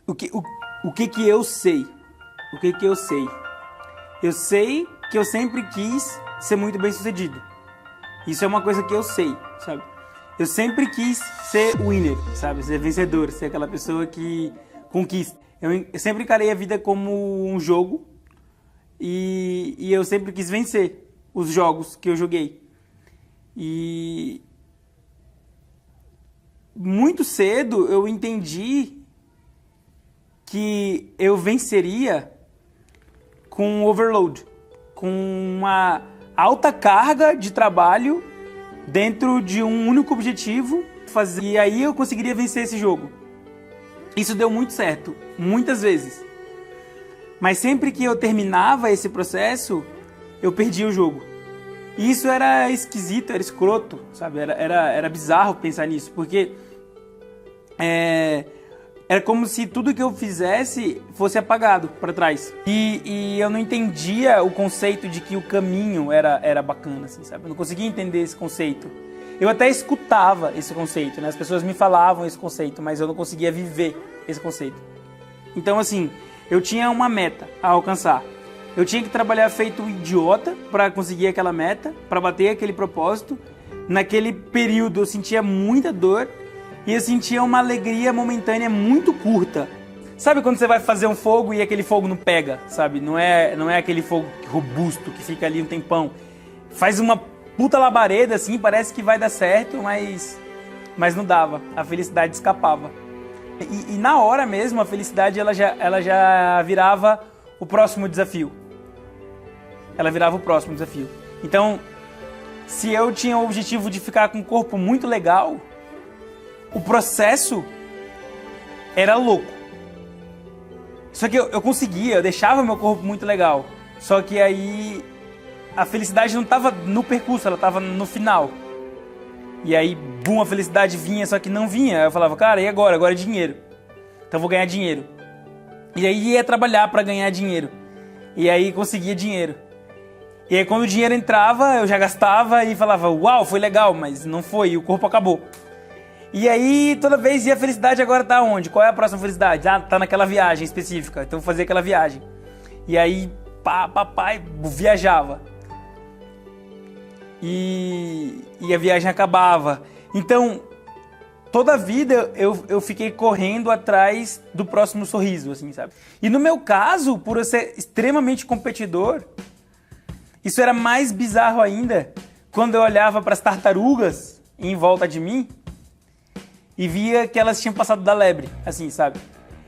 O que que eu sei? O que que eu sei? Eu sei que eu sempre quis ser muito bem sucedido. Isso é uma coisa que eu sei, sabe? Eu sempre quis ser winner, sabe? Ser vencedor, ser aquela pessoa que conquista. Eu sempre encarei a vida como um jogo e eu sempre quis vencer os jogos que eu joguei. E muito cedo eu entendi que eu venceria com um overload, com uma alta carga de trabalho dentro de um único objetivo, e aí eu conseguiria vencer esse jogo. Isso deu muito certo, muitas vezes. Mas sempre que eu terminava esse processo, eu perdia o jogo. E isso era esquisito, era escroto, sabe? Era bizarro pensar nisso, porque era como se tudo que eu fizesse fosse apagado para trás. E eu não entendia o conceito de que o caminho era bacana, assim, sabe? Eu não conseguia entender esse conceito. Eu até escutava esse conceito, né? As pessoas me falavam esse conceito, mas eu não conseguia viver esse conceito. Então, assim, eu tinha uma meta a alcançar. Eu tinha que trabalhar feito um idiota para conseguir aquela meta, para bater aquele propósito. Naquele período eu sentia muita dor e eu sentia uma alegria momentânea muito curta. Sabe quando você vai fazer um fogo e aquele fogo não pega, sabe? Não é aquele fogo robusto que fica ali um tempão. Faz uma puta labareda assim, parece que vai dar certo, mas não dava. A felicidade escapava. E na hora mesmo a felicidade ela já virava o próximo desafio. Ela virava o próximo desafio. Então, se eu tinha o objetivo de ficar com um corpo muito legal, o processo era louco. Só que eu conseguia, eu deixava meu corpo muito legal. Só que aí a felicidade não estava no percurso, ela estava no final. E aí, bum, a felicidade vinha, só que não vinha. Eu falava, cara, e agora? Agora é dinheiro. Então eu vou ganhar dinheiro. E aí ia trabalhar para ganhar dinheiro. E aí conseguia dinheiro. E aí quando o dinheiro entrava, eu já gastava e falava, uau, foi legal, mas não foi, e o corpo acabou. E aí toda vez, e a felicidade agora tá onde? Qual é a próxima felicidade? Ah, tá naquela viagem específica, então vou fazer aquela viagem. E aí, papai, viajava. E a viagem acabava. Então, toda a vida eu fiquei correndo atrás do próximo sorriso, assim, sabe? E no meu caso, por eu ser extremamente competidor, isso era mais bizarro ainda quando eu olhava para as tartarugas em volta de mim e via que elas tinham passado da lebre, assim, sabe?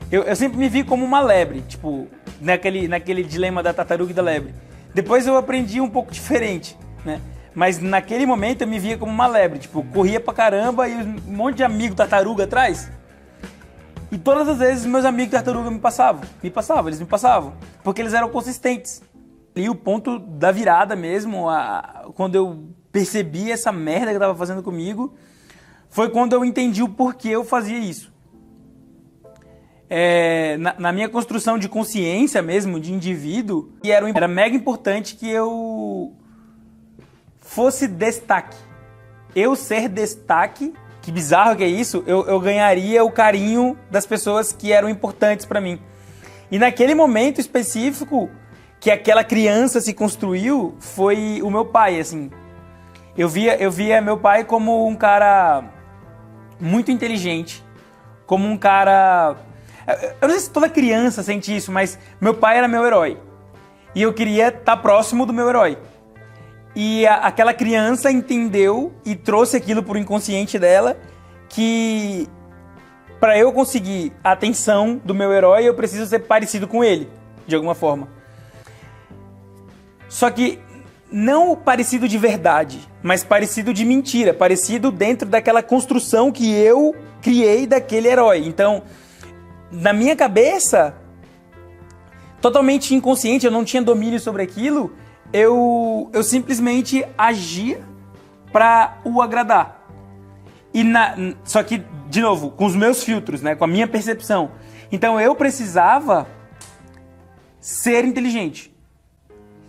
Eu sempre me vi como uma lebre, tipo, naquele dilema da tartaruga e da lebre. Depois eu aprendi um pouco diferente, né? Mas naquele momento eu me via como uma lebre, tipo, corria pra caramba e um monte de amigo tartaruga atrás. E todas as vezes meus amigos tartaruga eles me passavam, porque eles eram consistentes. E o ponto da virada mesmo, quando eu percebi essa merda que eu tava fazendo comigo, foi quando eu entendi o porquê eu fazia isso. Na minha construção de consciência mesmo, de indivíduo, era mega importante que eu fosse destaque. Eu ser destaque, que bizarro que é isso, eu ganharia o carinho das pessoas que eram importantes pra mim. E naquele momento específico que aquela criança se construiu, foi o meu pai, assim. Eu via meu pai como um cara muito inteligente, como um cara... Eu não sei se toda criança sente isso, mas meu pai era meu herói. E eu queria estar próximo do meu herói. E aquela criança entendeu e trouxe aquilo pro inconsciente dela, que para eu conseguir a atenção do meu herói, eu preciso ser parecido com ele, de alguma forma. Só que não parecido de verdade, mas parecido de mentira, parecido dentro daquela construção que eu criei daquele herói. Então, na minha cabeça, totalmente inconsciente, eu não tinha domínio sobre aquilo, eu simplesmente agia para o agradar. Só que, de novo, com os meus filtros, né, com a minha percepção. Então eu precisava ser inteligente.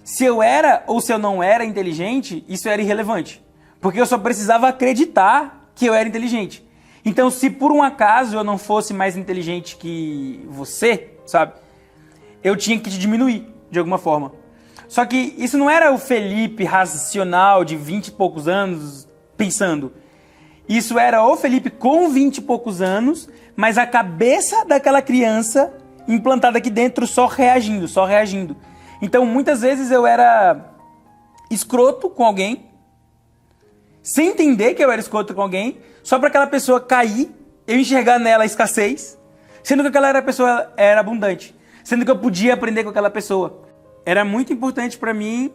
Se eu era ou se eu não era inteligente, isso era irrelevante. Porque eu só precisava acreditar que eu era inteligente. Então, se por um acaso eu não fosse mais inteligente que você, sabe? Eu tinha que te diminuir, de alguma forma. Só que isso não era o Felipe racional de 20 e poucos anos pensando. Isso era o Felipe com 20 e poucos anos, mas a cabeça daquela criança implantada aqui dentro só reagindo, só reagindo. Então, muitas vezes eu era escroto com alguém, sem entender que eu era escroto com alguém, só para aquela pessoa cair, eu enxergar nela a escassez, sendo que aquela pessoa era abundante, sendo que eu podia aprender com aquela pessoa. Era muito importante para mim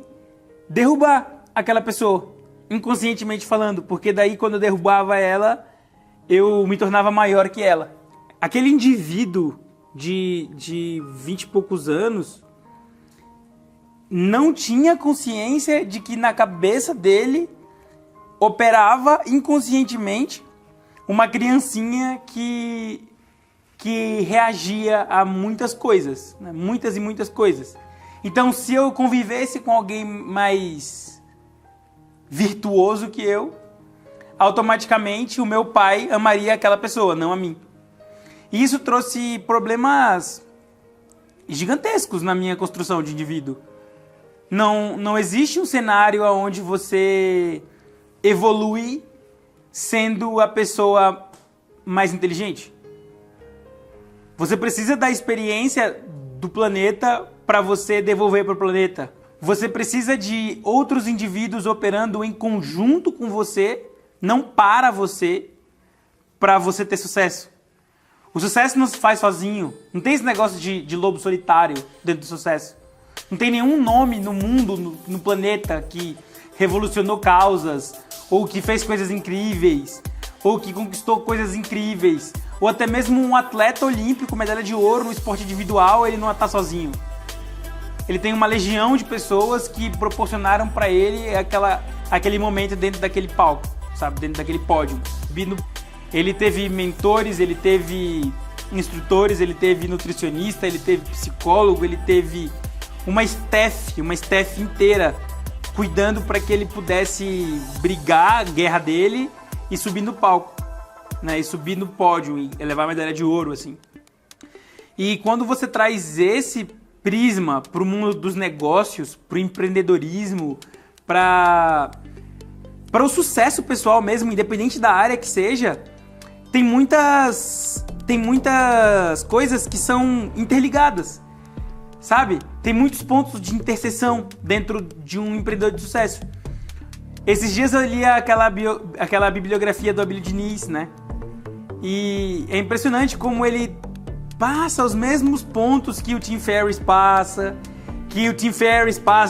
derrubar aquela pessoa, inconscientemente falando, porque daí quando eu derrubava ela, eu me tornava maior que ela. Aquele indivíduo de 20 e poucos anos não tinha consciência de que na cabeça dele operava inconscientemente uma criancinha que reagia a muitas coisas, né? Muitas e muitas coisas. Então, se eu convivesse com alguém mais virtuoso que eu, automaticamente o meu pai amaria aquela pessoa, não a mim. E isso trouxe problemas gigantescos na minha construção de indivíduo. Não existe um cenário onde você evolui sendo a pessoa mais inteligente. Você precisa da experiência do planeta para você devolver para o planeta. Você precisa de outros indivíduos operando em conjunto com você, não para você ter sucesso. O sucesso não se faz sozinho. Não tem esse negócio de lobo solitário dentro do sucesso. Não tem nenhum nome no mundo, no planeta, que revolucionou causas, ou que fez coisas incríveis, ou que conquistou coisas incríveis, ou até mesmo um atleta olímpico, medalha de ouro no esporte individual, ele não está sozinho. Ele tem uma legião de pessoas que proporcionaram para ele aquele momento dentro daquele palco, sabe? Dentro daquele pódio. Ele teve mentores, ele teve instrutores, ele teve nutricionista, ele teve psicólogo, ele teve uma staff inteira cuidando para que ele pudesse brigar a guerra dele e subir no palco, né? E subir no pódio e levar a medalha de ouro, assim. E quando você traz esse prisma para o mundo dos negócios, para o empreendedorismo, para o sucesso pessoal mesmo, independente da área que seja, tem muitas coisas que são interligadas, sabe? Tem muitos pontos de interseção dentro de um empreendedor de sucesso. Esses dias eu li aquela bibliografia do Abílio Diniz, né? E é impressionante como ele passa os mesmos pontos que o Tim Ferriss passa,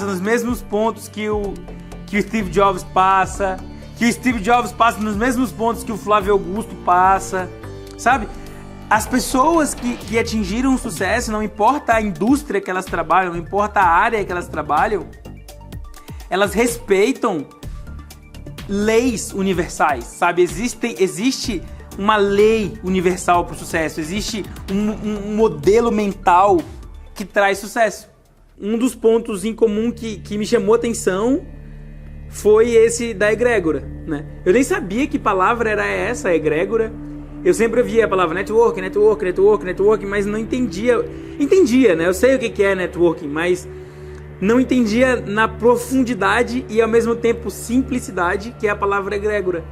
nos mesmos pontos que o Steve Jobs passa, que o Steve Jobs passa nos mesmos pontos que o Flávio Augusto passa, sabe? As pessoas que atingiram o sucesso, não importa a indústria que elas trabalham, não importa a área que elas trabalham, elas respeitam leis universais, sabe? Existe uma lei universal para o sucesso, existe um modelo mental que traz sucesso. Um dos pontos em comum que me chamou a atenção foi esse da egrégora, né? Eu nem sabia que palavra era essa, egrégora. Eu sempre ouvia a palavra networking, mas não entendia. Entendia, né? Eu sei o que é networking, mas não entendia na profundidade e ao mesmo tempo simplicidade que é a palavra egrégora.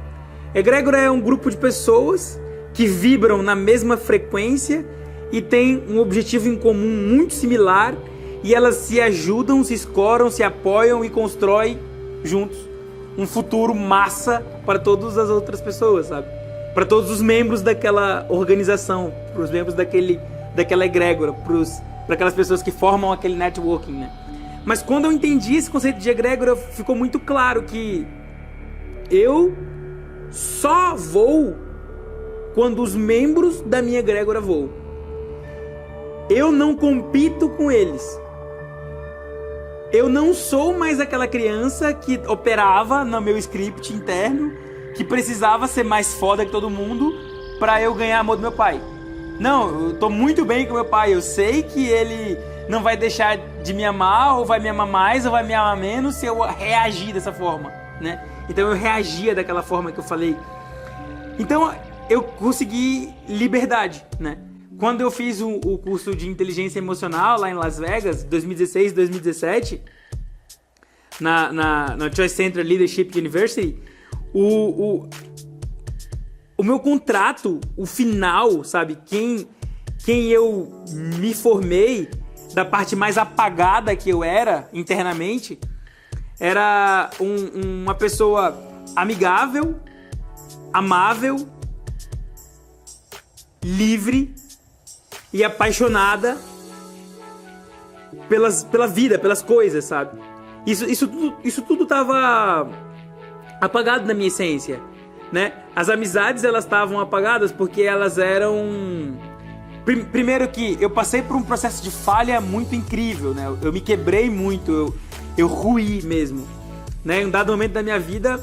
Egrégora é um grupo de pessoas que vibram na mesma frequência e têm um objetivo em comum muito similar e elas se ajudam, se escoram, se apoiam e constroem juntos um futuro massa para todas as outras pessoas, sabe? Para todos os membros daquela organização, para os membros daquela egrégora, para aquelas pessoas que formam aquele networking, né? Mas quando eu entendi esse conceito de egrégora, ficou muito claro que eu só vou quando os membros da minha egrégora voam. Eu não compito com eles. Eu não sou mais aquela criança que operava no meu script interno, que precisava ser mais foda que todo mundo pra eu ganhar amor do meu pai. Não, eu tô muito bem com meu pai. Eu sei que ele não vai deixar de me amar, ou vai me amar mais, ou vai me amar menos se eu reagir dessa forma, né? Então eu reagia daquela forma que eu falei. Então eu consegui liberdade, né? Quando eu fiz o curso de inteligência emocional lá em Las Vegas, 2016, 2017, na Choice Center Leadership University, o meu contrato, o final, sabe? Quem eu me formei, da parte mais apagada que eu era internamente, era uma pessoa amigável, amável, livre e apaixonada pela vida, pelas coisas, sabe? Isso tudo tava apagado na minha essência, né? As amizades, elas estavam apagadas porque elas eram... Primeiro que eu passei por um processo de falha muito incrível, né? Eu me quebrei muito, eu ruí mesmo, né? Em um dado momento da minha vida,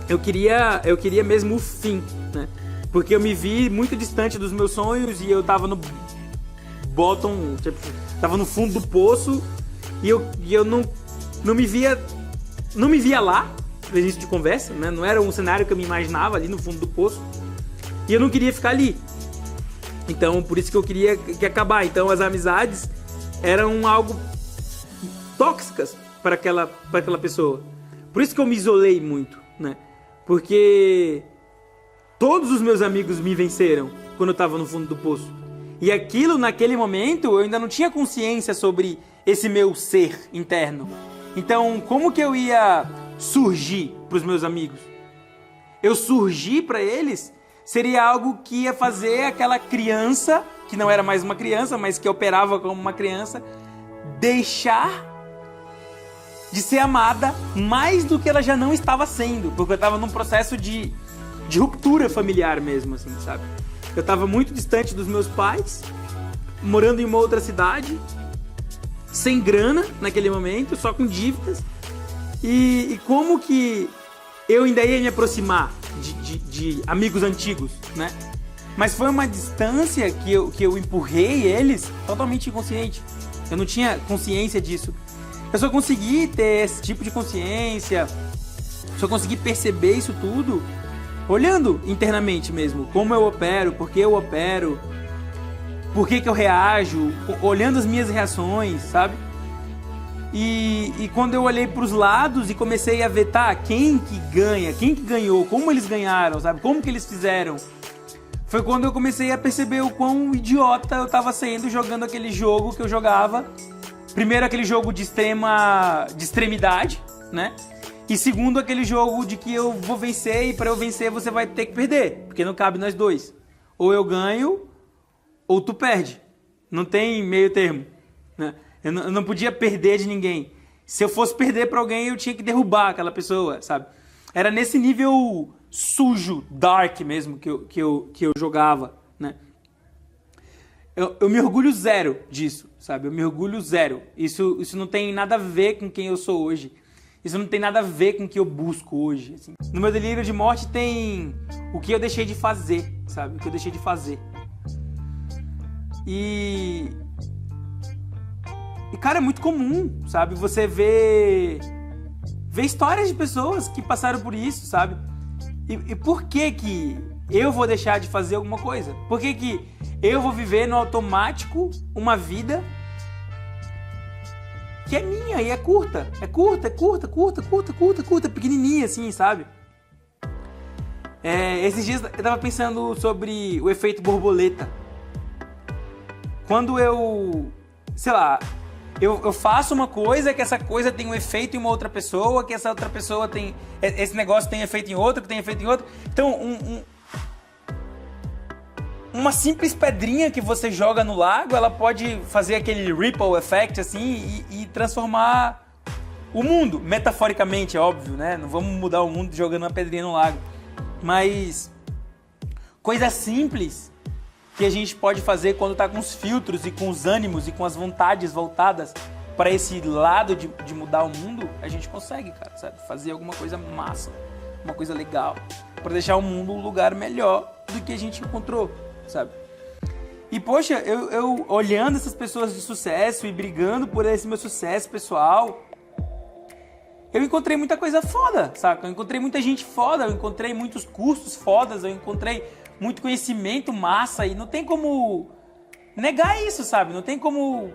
eu queria mesmo o fim, né? Porque eu me vi muito distante dos meus sonhos e eu tava no bottom, tipo, tava no fundo do poço e eu não me via lá, no início de conversa, né? Não era um cenário que eu me imaginava ali no fundo do poço e eu não queria ficar ali. Então, por isso que eu queria que acabar. Então, as amizades eram algo tóxicas para aquela pessoa. Por isso que eu me isolei muito, né? Porque todos os meus amigos me venceram quando eu estava no fundo do poço. E aquilo, naquele momento, eu ainda não tinha consciência sobre esse meu ser interno. Então, como que eu ia surgir para os meus amigos? Eu surgir para eles seria algo que ia fazer aquela criança, que não era mais uma criança, mas que operava como uma criança, deixar de ser amada mais do que ela já não estava sendo, porque eu estava num processo de ruptura familiar mesmo, assim, sabe? Eu estava muito distante dos meus pais, morando em uma outra cidade, sem grana naquele momento, só com dívidas, e como que eu ainda ia me aproximar de amigos antigos, né? Mas foi uma distância que eu empurrei eles totalmente inconsciente. Eu não tinha consciência disso. Eu só consegui ter esse tipo de consciência, só consegui perceber isso tudo olhando internamente mesmo. Como eu opero, por que eu opero, por que eu reajo, olhando as minhas reações, sabe? E quando eu olhei para os lados e comecei a ver, tá, quem que ganha, quem que ganhou, como eles ganharam, sabe? Como que eles fizeram? Foi quando eu comecei a perceber o quão idiota eu tava sendo jogando aquele jogo que eu jogava. Primeiro, aquele jogo de extremidade, né? E segundo, aquele jogo de que eu vou vencer e para eu vencer você vai ter que perder, porque não cabe nós dois. Ou eu ganho, ou tu perde. Não tem meio termo, né? Eu não podia perder de ninguém. Se eu fosse perder pra alguém, eu tinha que derrubar aquela pessoa, sabe? Era nesse nível sujo, dark mesmo, que eu jogava, né? Eu me orgulho zero disso, sabe? Eu me orgulho zero. Isso não tem nada a ver com quem eu sou hoje. Isso não tem nada a ver com o que eu busco hoje, assim. No meu delírio de morte tem o que eu deixei de fazer, sabe? O que eu deixei de fazer. E cara, é muito comum, sabe? Você vê histórias de pessoas que passaram por isso, sabe? E por que eu vou deixar de fazer alguma coisa? Por que eu vou viver no automático uma vida que é minha e é curta? É curta, pequenininha assim, sabe? Esses dias eu tava pensando sobre o efeito borboleta. Quando sei lá, eu faço uma coisa, que essa coisa tem um efeito em uma outra pessoa, que essa outra pessoa tem... Esse negócio tem efeito em outra, que tem efeito em outra. Então, uma simples pedrinha que você joga no lago, ela pode fazer aquele ripple effect, assim, e transformar o mundo. Metaforicamente, é óbvio, né? Não vamos mudar o mundo jogando uma pedrinha no lago. Mas coisa simples que a gente pode fazer quando tá com os filtros e com os ânimos e com as vontades voltadas para esse lado de mudar o mundo, a gente consegue, cara, sabe? Fazer alguma coisa massa, uma coisa legal, para deixar o mundo um lugar melhor do que a gente encontrou, sabe? E, poxa, eu olhando essas pessoas de sucesso e brigando por esse meu sucesso pessoal, eu encontrei muita coisa foda, saca? Eu encontrei muita gente foda, eu encontrei muitos cursos fodas, eu encontrei muito conhecimento massa e não tem como negar isso, sabe? Não tem como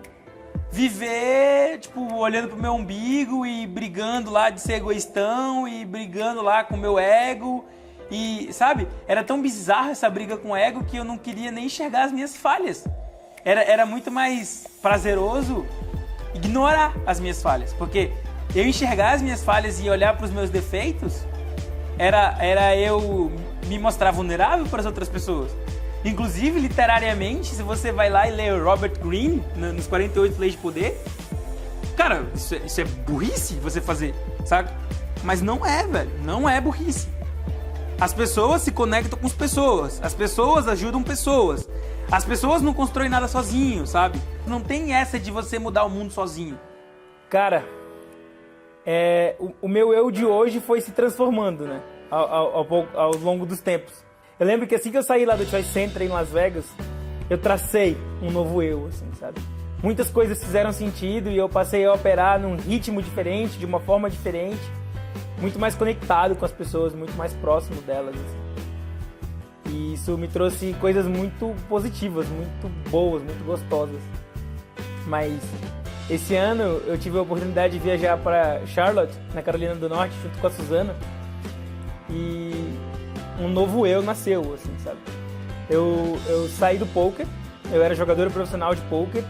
viver, tipo, olhando pro meu umbigo e brigando lá de ser egoístão e brigando lá com o meu ego e, sabe? Era tão bizarra essa briga com o ego que eu não queria nem enxergar as minhas falhas. Era muito mais prazeroso ignorar as minhas falhas, porque eu enxergar as minhas falhas e olhar pros meus defeitos era eu me mostrar vulnerável para as outras pessoas. Inclusive, literariamente, se você vai lá e lê o Robert Greene, nos 48 Leis de Poder, cara, isso é burrice você fazer, sabe? Mas não é, velho. Não é burrice. As pessoas se conectam com as pessoas. As pessoas ajudam pessoas. As pessoas não constroem nada sozinho, sabe? Não tem essa de você mudar o mundo sozinho. Cara, o meu eu de hoje foi se transformando, né? Ao longo dos tempos. Eu lembro que assim que eu saí lá do Choice Center em Las Vegas, eu tracei um novo eu, assim, sabe? Muitas coisas fizeram sentido e eu passei a operar num ritmo diferente, de uma forma diferente, muito mais conectado com as pessoas, muito mais próximo delas, assim. E isso me trouxe coisas muito positivas, muito boas, muito gostosas. Mas esse ano eu tive a oportunidade de viajar para Charlotte, na Carolina do Norte, junto com a Suzana. E um novo eu nasceu, assim, sabe? Eu saí do poker, eu era jogador profissional de poker.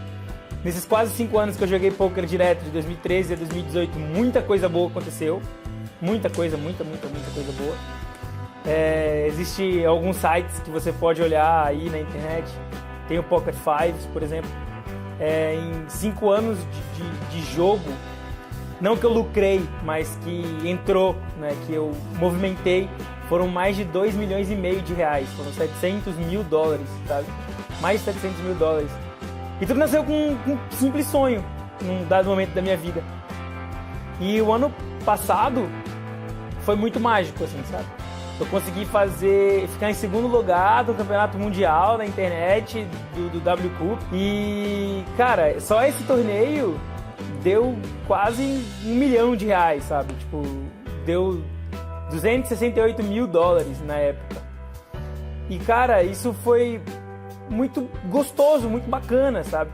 Nesses quase 5 anos que eu joguei poker direto, de 2013 a 2018, muita coisa boa aconteceu. Muita coisa boa. Existem alguns sites que você pode olhar aí na internet. Tem o Poker Fives, por exemplo. Em 5 anos de jogo, não que eu lucrei, mas que entrou, né, que eu movimentei, foram mais de 2,5 milhões de reais. Foram 700 mil dólares, sabe? Mais de 700 mil dólares. E tudo nasceu com um simples sonho, num dado momento da minha vida. E o ano passado foi muito mágico, assim, sabe? Eu consegui ficar em segundo lugar do campeonato mundial na internet, do W Cup. E, cara, só esse torneio deu quase 1 milhão de reais, sabe? Tipo, deu 268 mil dólares na época. E, cara, isso foi muito gostoso, muito bacana, sabe?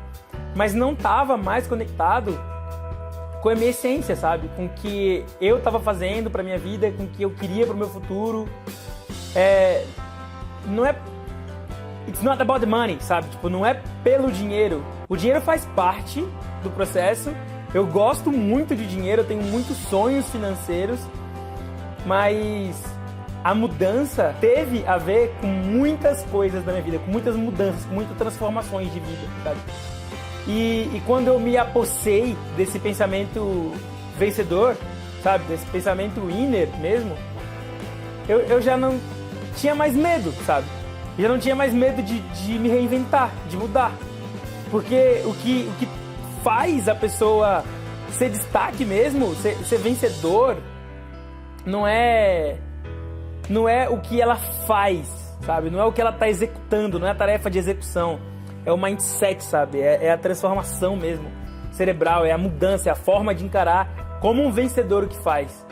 Mas não tava mais conectado com a minha essência, sabe? Com o que eu tava fazendo pra minha vida, com o que eu queria pro meu futuro. Não é... It's not about the money, sabe? Tipo, não é pelo dinheiro. O dinheiro faz parte do processo. Eu gosto muito de dinheiro, eu tenho muitos sonhos financeiros, mas a mudança teve a ver com muitas coisas da minha vida, com muitas mudanças, com muitas transformações de vida, sabe? E quando eu me apossei desse pensamento vencedor, sabe? Desse pensamento winner mesmo, eu já não tinha mais medo, sabe? Eu já não tinha mais medo de me reinventar, de mudar. Porque o que faz a pessoa ser destaque mesmo, ser vencedor, não é o que ela faz, sabe? Não é o que ela está executando, não é a tarefa de execução. É o mindset, sabe? É a transformação mesmo cerebral, é a mudança, é a forma de encarar como um vencedor o que faz.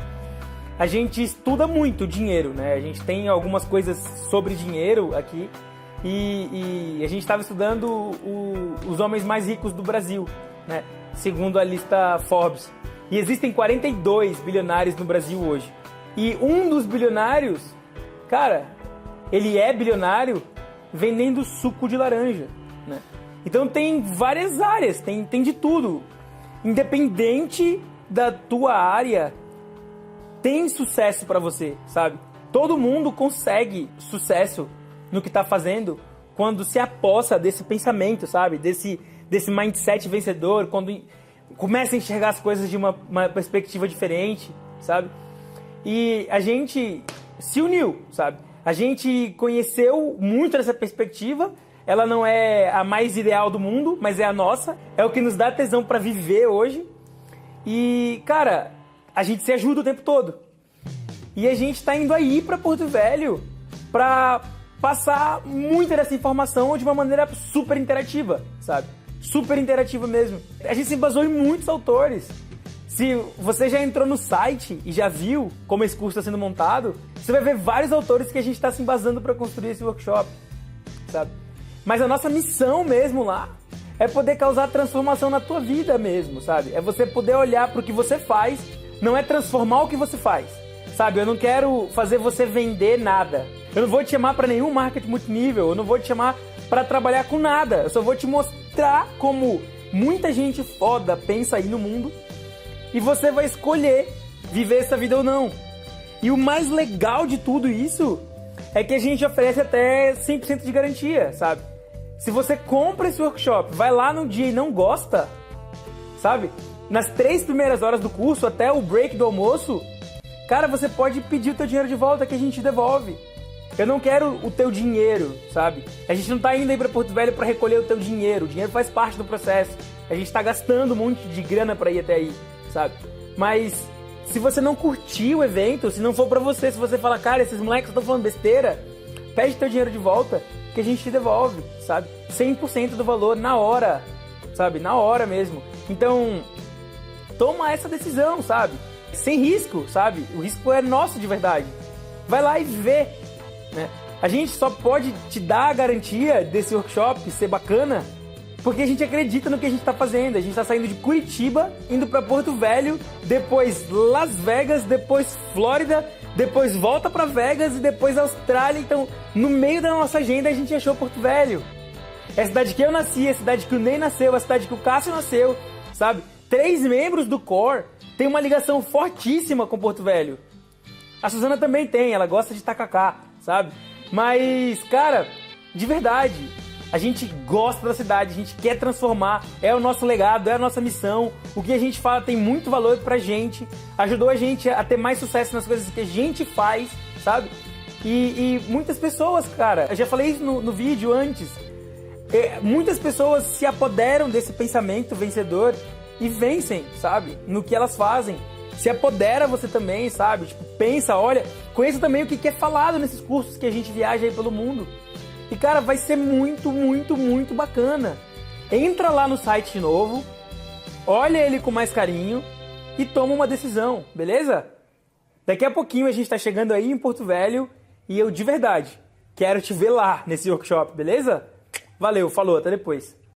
A gente estuda muito dinheiro, né? A gente tem algumas coisas sobre dinheiro aqui e a gente estava estudando os homens mais ricos do Brasil, né? Segundo a lista Forbes. E existem 42 bilionários no Brasil hoje. E um dos bilionários, cara, ele é bilionário vendendo suco de laranja, né? Então tem várias áreas, tem de tudo. Independente da tua área, tem sucesso pra você, sabe? Todo mundo consegue sucesso no que tá fazendo quando se apossa desse pensamento, sabe? Desse mindset vencedor, quando começa a enxergar as coisas de uma perspectiva diferente, sabe? E a gente se uniu, sabe? A gente conheceu muito dessa perspectiva. Ela não é a mais ideal do mundo, mas é a nossa. É o que nos dá tesão pra viver hoje. E, cara, a gente se ajuda o tempo todo. E a gente tá indo aí pra Porto Velho pra passar muita dessa informação de uma maneira super interativa, sabe? Super interativa mesmo. A gente se basou em muitos autores. Se você já entrou no site e já viu como esse curso está sendo montado, você vai ver vários autores que a gente está se embasando para construir esse workshop, sabe? Mas a nossa missão mesmo lá é poder causar transformação na tua vida mesmo, sabe? É você poder olhar para o que você faz, não é transformar o que você faz, sabe? Eu não quero fazer você vender nada. Eu não vou te chamar para nenhum marketing multinível, eu não vou te chamar para trabalhar com nada. Eu só vou te mostrar como muita gente foda pensa aí no mundo e você vai escolher viver essa vida ou não. E o mais legal de tudo isso é que a gente oferece até 100% de garantia, sabe? Se você compra esse workshop, vai lá no dia e não gosta, sabe? Nas 3 primeiras horas do curso, até o break do almoço, cara, você pode pedir o teu dinheiro de volta que a gente devolve. Eu não quero o teu dinheiro, sabe? A gente não tá indo aí pra Porto Velho pra recolher o teu dinheiro. O dinheiro faz parte do processo. A gente tá gastando um monte de grana pra ir até aí, sabe? Mas se você não curtir o evento, se não for pra você, se você falar, cara, esses moleques estão falando besteira, pede teu dinheiro de volta que a gente te devolve, sabe? 100% do valor na hora, sabe? Na hora mesmo. Então, toma essa decisão, sabe? Sem risco, sabe? O risco é nosso de verdade. Vai lá e vê, né? A gente só pode te dar a garantia desse workshop ser bacana porque a gente acredita no que a gente está fazendo. A gente está saindo de Curitiba, indo para Porto Velho, depois Las Vegas, depois Flórida, depois volta para Vegas e depois Austrália. Então, no meio da nossa agenda, a gente achou Porto Velho. É a cidade que eu nasci, é a cidade que o Ney nasceu, é a cidade que o Cássio nasceu, sabe? 3 membros do Core têm uma ligação fortíssima com Porto Velho. A Suzana também tem, ela gosta de tacacá, sabe? Mas, cara, de verdade, a gente gosta da cidade, a gente quer transformar, é o nosso legado, é a nossa missão. O que a gente fala tem muito valor pra gente, ajudou a gente a ter mais sucesso nas coisas que a gente faz, sabe? E muitas pessoas, cara, eu já falei isso no vídeo antes, muitas pessoas se apoderam desse pensamento vencedor e vencem, sabe? No que elas fazem. Se apodera você também, sabe? Tipo, pensa, olha, conheça também o que é falado nesses cursos que a gente viaja aí pelo mundo. E, cara, vai ser muito, muito, muito bacana. Entra lá no site de novo, olha ele com mais carinho e toma uma decisão, beleza? Daqui a pouquinho a gente tá chegando aí em Porto Velho e eu, de verdade, quero te ver lá nesse workshop, beleza? Valeu, falou, até depois.